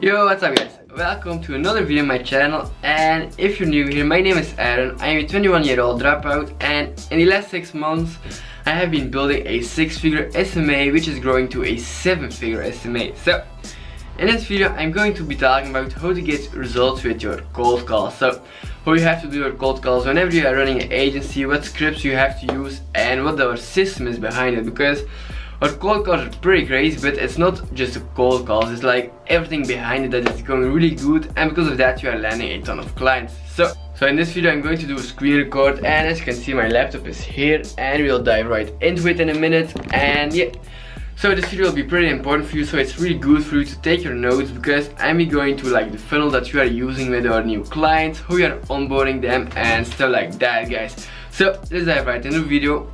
Yo, what's up guys? Welcome to another video on my channel, and if you're new here, my name is Aaron. I am a 21-year-old dropout, and in the last 6 months I have been building a 6-figure SMA which is growing to a 7-figure SMA. So in this video I'm going to be talking about how to get results with your cold calls. So how you have to do your cold calls whenever you are running an agency, what scripts you have to use, and what our system is behind it, because our cold calls are pretty crazy, but it's not just a cold calls, it's like everything behind it that is going really good, and because of that you are landing a ton of clients. So in this video I'm going to do a screen record, and as you can see my laptop is here, and we'll dive right into it in a minute. And yeah, so this video will be pretty important for you, so it's really good for you to take your notes, because I'm going to like the funnel that you are using with our new clients, how you are onboarding them and stuff like that, guys. So let's dive right into the video.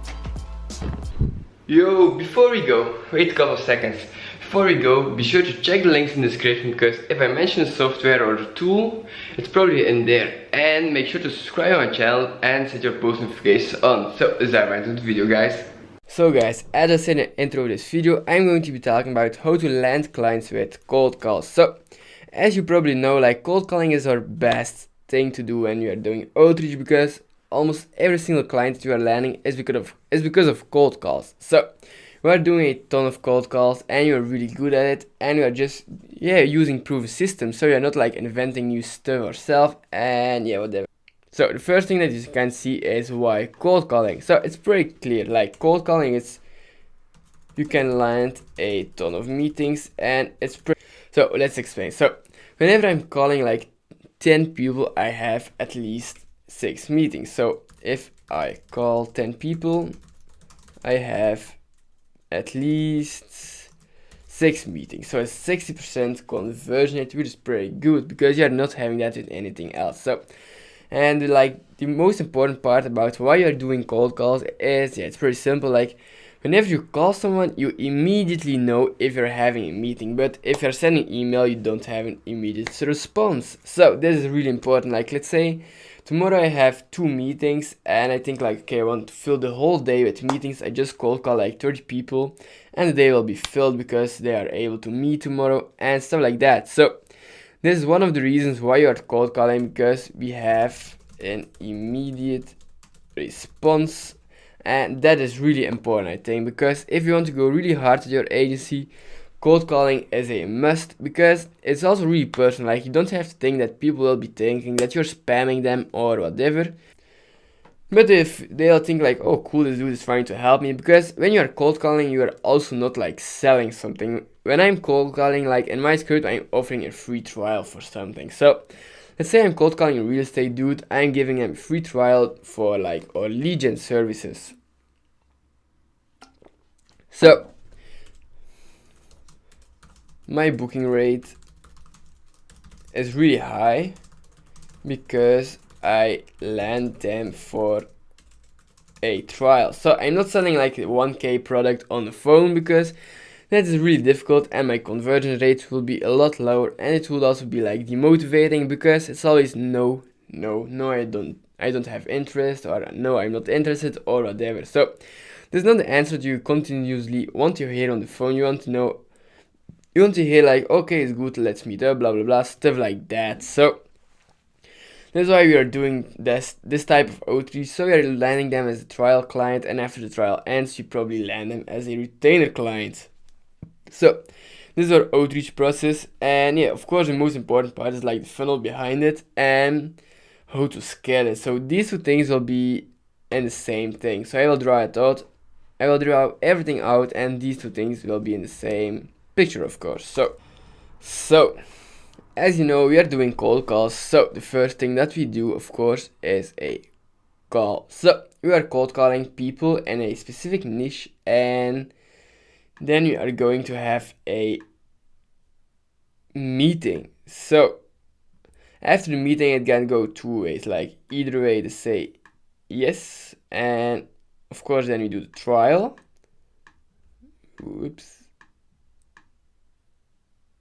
Yo, before we go, wait a couple of seconds. Before we go, be sure to check the links in the description, because if I mention a software or a tool, it's probably in there. And make sure to subscribe on my channel and set your post notifications on. So let's dive right into the video, guys. So guys, as I said in the intro of this video, I'm going to be talking about how to land clients with cold calls. So as you probably know, like, cold calling is our best thing to do when you are doing outreach, because almost every single client that you are landing is because of cold calls. So we are doing a ton of cold calls, and you are really good at it, and you are just using proven systems, so you're not like inventing new stuff yourself, and yeah, whatever. So the first thing that you can see is why cold calling. So it's pretty clear, like, cold calling is, you can land a ton of meetings, and it's pretty. So let's explain. So whenever I'm calling like 10 people, I have at least 6 meetings. So if I call 10 people, I have at least 6 meetings. So it's 60% conversion rate, which is pretty good, because you're not having that with anything else. So, and like, the most important part about why you're doing cold calls is, it's pretty simple. Like, whenever you call someone, you immediately know if you're having a meeting, but if you're sending email, you don't have an immediate response. So this is really important. Like, let's say tomorrow I have 2 meetings, and I think like, okay, I want to fill the whole day with meetings. I just cold call like 30 people, and the day will be filled because they are able to meet tomorrow and stuff like that. So this is one of the reasons why you are cold calling, because we have an immediate response. And that is really important, I think, because if you want to go really hard at your agency, cold calling is a must, because it's also really personal. Like, you don't have to think that people will be thinking that you're spamming them or whatever. But if they'll think like, oh cool, this dude is trying to help me, because when you are cold calling, you are also not like selling something. When I'm cold calling, like in my script, I'm offering a free trial for something. So let's say I'm cold calling a real estate dude, I'm giving him a free trial for like our lead gen services. So my booking rate is really high because I land them for a trial. So I'm not selling like a 1K product on the phone, because that is really difficult, and my conversion rate will be a lot lower, and it will also be like demotivating, because it's always no, I don't have interest, or no, I'm not interested, or whatever. So there's not the answer that you continuously want to hear on the phone. You want to hear like, okay, it's good, let's meet up, blah blah blah, stuff like that. So that's why we are doing this type of outreach. So we are landing them as a trial client, and after the trial ends, you probably land them as a retainer client. So this is our outreach process, and yeah, of course the most important part is like the funnel behind it and how to scale it. So these 2 things will be in the same thing. So I will draw it out, I will draw everything out, and these 2 things will be in the same picture, of course. So as you know, we are doing cold calls. So the first thing that we do, of course, is a call. So we are cold calling people in a specific niche, and then we are going to have a meeting. So after the meeting, it can go 2 ways. Like, either way, they say yes, and of course then we do the trial. Oops.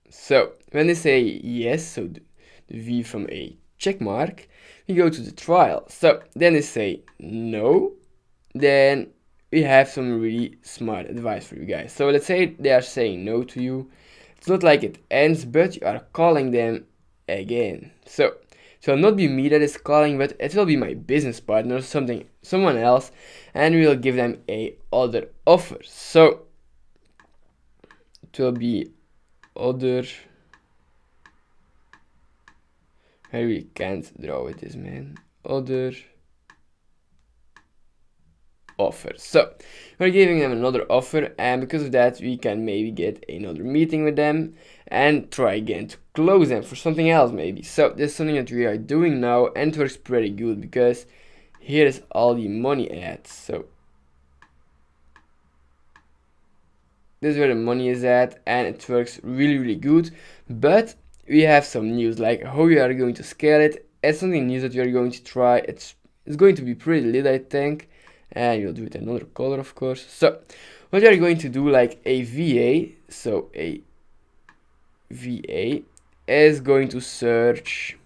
So when they say yes, so the V from a check mark, we go to the trial. So then they say no, then we have some really smart advice for you guys. So let's say they are saying no to you. It's not like it ends, but you are calling them again. So it will not be me that is calling, but it will be my business partner or someone else, and we will give them a other offer. So it will be other. I really can't draw with this, man. Other offer. So we're giving them another offer, and because of that we can maybe get another meeting with them and try again to close them for something else maybe. So this is something that we are doing now, and it works pretty good because here is all the money at. So this is where the money is at, and it works really good. But we have some news, like how we are going to scale it. It's something new that we are going to try. It's going to be pretty lit, I think. And you'll do it another color, of course. So what we are going to do, like a VA, so a VA is going to search.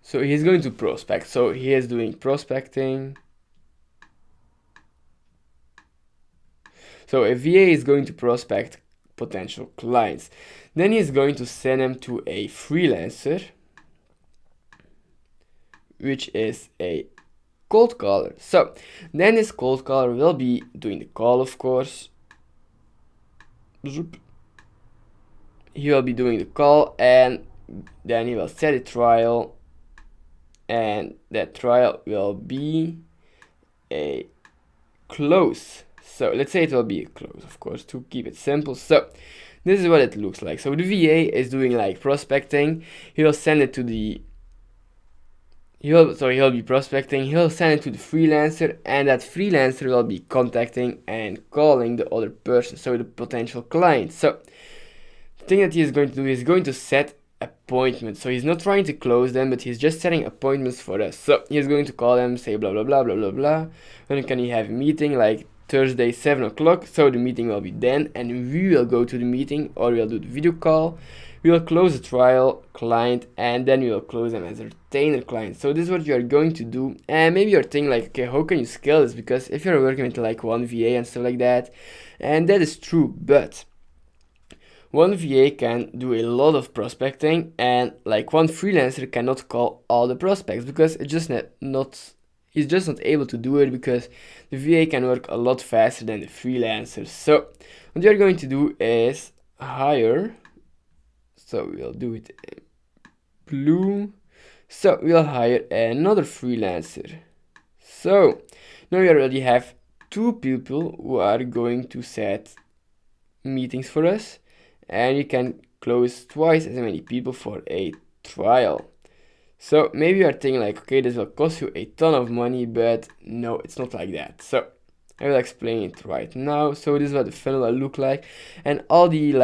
So he's going to prospect. So he is doing prospecting. So a VA is going to prospect potential clients. Then he's going to send them to a freelancer, which is a cold caller. So then this cold caller will be doing the call, of course. He will be doing the call, and then he will set a trial, and that trial will be a close. So let's say it will be a close, of course, to keep it simple. So this is what it looks like. So the VA is doing like prospecting. He'll send it to the he'll be prospecting, he'll send it to the freelancer, and that freelancer will be contacting and calling the other person, so the potential client. So the thing that he is going to do is going to set appointments. So he's not trying to close them, but he's just setting appointments for us. So he's going to call them, say blah blah blah blah blah blah. When can he have a meeting? Like Thursday 7 o'clock. So the meeting will be then, and we will go to the meeting, or we'll do the video call. We will close the trial client, and then we will close them as a retainer client. So this is what you are going to do. And maybe you're thinking like, okay, how can you scale this? Because if you're working with like one VA and stuff like that, and that is true, but one VA can do a lot of prospecting, and like one freelancer cannot call all the prospects because it's just he's just not able to do it, because the VA can work a lot faster than the freelancers. So what you're going to do is hire. So we'll do it in blue. So we'll hire another freelancer. So now we already have 2 people who are going to set meetings for us, and you can close twice as many people for a trial. So maybe you are thinking like, okay, this will cost you a ton of money, but no, it's not like that. So I will explain it right now. So this is what the funnel will look like, and all the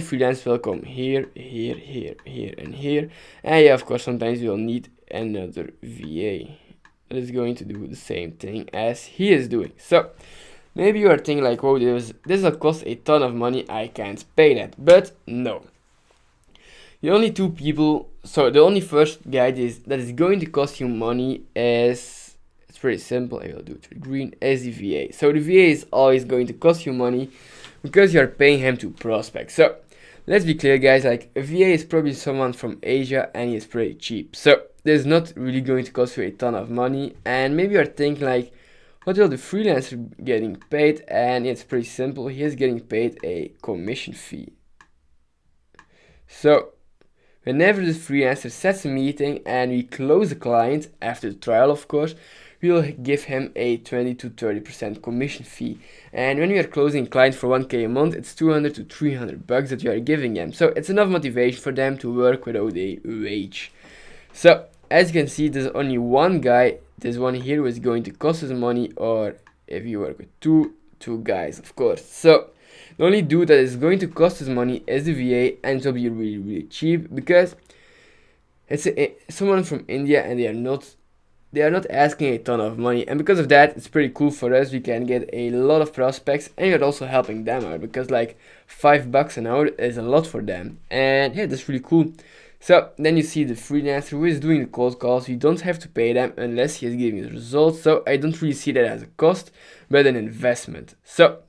freelancers will come here, here, here, here, and here. And yeah, of course, sometimes you will need another VA that is going to do the same thing as he is doing. So maybe you are thinking like, whoa, this will cost a ton of money, I can't pay that. But no. The only 2 people, so the only first guy that is going to cost you money is, it's pretty simple, I will do it with green, is the VA. So the VA is always going to cost you money, because you are paying him to prospect. So let's be clear, guys, like a VA is probably someone from Asia, and he is pretty cheap. So this is not really going to cost you a ton of money. And maybe you're thinking like, what will the freelancer getting paid? And it's pretty simple, he is getting paid a commission fee. So whenever the freelancer sets a meeting and we close the client after the trial, of course, we will give him a 20 to 30% commission fee. And when we are closing clients for 1k a month, it's 200 to 300 bucks that you are giving them. So it's enough motivation for them to work without a wage. So as you can see, there's only one guy, this one here, who is going to cost us money, or if you work with two guys, of course. So the only dude that is going to cost us money is the VA, and it will be really cheap, because it's someone from India, and they are not asking a ton of money, and because of that, it's pretty cool for us. We can get a lot of prospects, and you're also helping them out, because like $5 an hour is a lot for them, and yeah, that's really cool. So then you see the freelancer who is doing the cold calls. You don't have to pay them unless he is giving the results, so I don't really see that as a cost, but an investment. So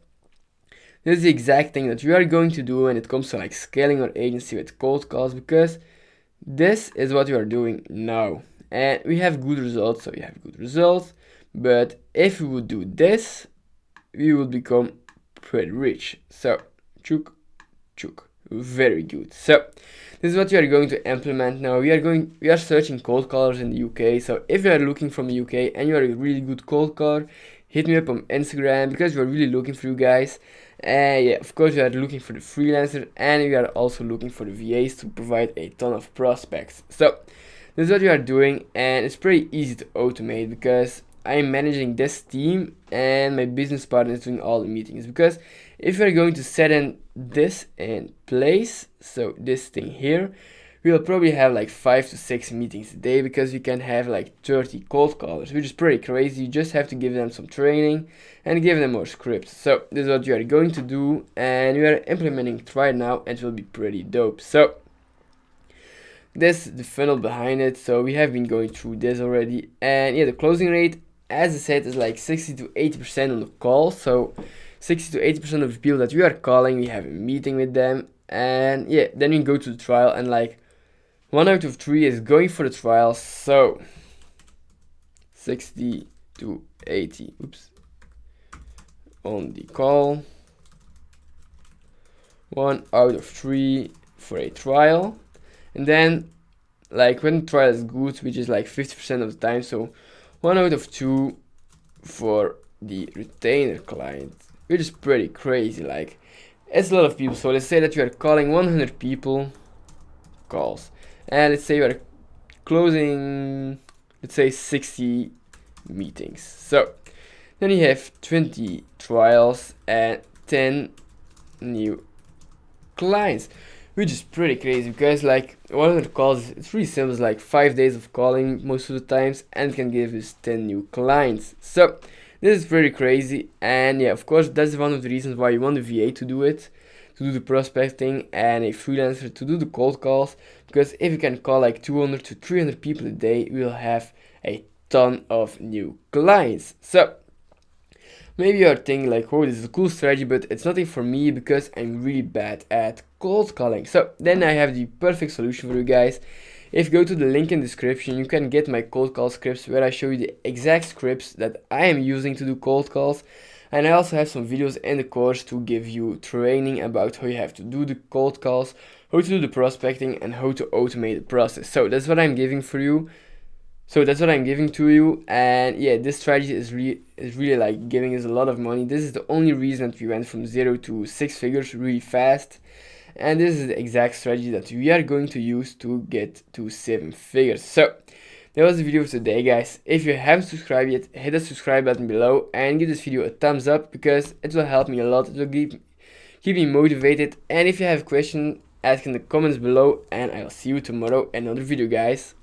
This is the exact thing that we are going to do when it comes to like scaling our agency with cold calls, because this is what we are doing now. And we have good results, so we have good results. But if we would do this, we would become pretty rich. So, chuk, chuk. Very good. So, this is what we are going to implement now. We are searching cold callers in the UK. So, if you are looking from the UK and you are a really good cold caller, hit me up on Instagram, because we are really looking for you guys. Yeah, of course we are looking for the freelancer, and we are also looking for the VAs to provide a ton of prospects. So this is what we are doing, and it's pretty easy to automate because I'm managing this team and my business partner is doing all the meetings. Because if we're going to set in this in place, so this thing here, we'll probably have like 5 to 6 meetings a day, because we can have like 30 cold callers, which is pretty crazy. You just have to give them some training and give them more scripts. So this is what we are going to do, and we are implementing it right now, and it will be pretty dope. So this is the funnel behind it. So we have been going through this already, and yeah, the closing rate, as I said, is like 60 to 80% on the call. So 60 to 80% of the people that we are calling, we have a meeting with them, and yeah, then we go to the trial, and like 1 out of 3 is going for the trial. So 60 to 80, oops, on the call, 1 out of 3 for a trial. And then like when the trial is good, which is like 50% of the time, so 1 out of 2 for the retainer client, which is pretty crazy. Like, it's a lot of people. So let's say that you are calling 100 people calls, and let's say you are closing, let's say 60 meetings. So then you have 20 trials and 10 new clients, which is pretty crazy, because like 100 calls, it's really simple. It's like 5 days of calling most of the times, and it can give us 10 new clients. So this is pretty crazy. And yeah, of course, that's one of the reasons why you want a VA to do it, to do the prospecting, and a freelancer to do the cold calls. Because if you can call like 200 to 300 people a day, we'll have a ton of new clients. So maybe you're thinking like, oh, this is a cool strategy, but it's nothing for me because I'm really bad at cold calling. So then I have the perfect solution for you guys. If you go to the link in the description, you can get my cold call scripts, where I show you the exact scripts that I am using to do cold calls. And I also have some videos in the course to give you training about how you have to do the cold calls, how to do the prospecting, and how to automate the process. So that's what I'm giving for you. So that's what I'm giving to you. And yeah, this strategy is really like giving us a lot of money. This is the only reason that we went from 0 to 6 figures really fast. And this is the exact strategy that we are going to use to get to 7 figures. So that was the video for today, guys. If you haven't subscribed yet, hit the subscribe button below and give this video a thumbs up, because it will help me a lot. It will keep me motivated. And if you have a question, ask in the comments below, and I'll see you tomorrow in another video, guys.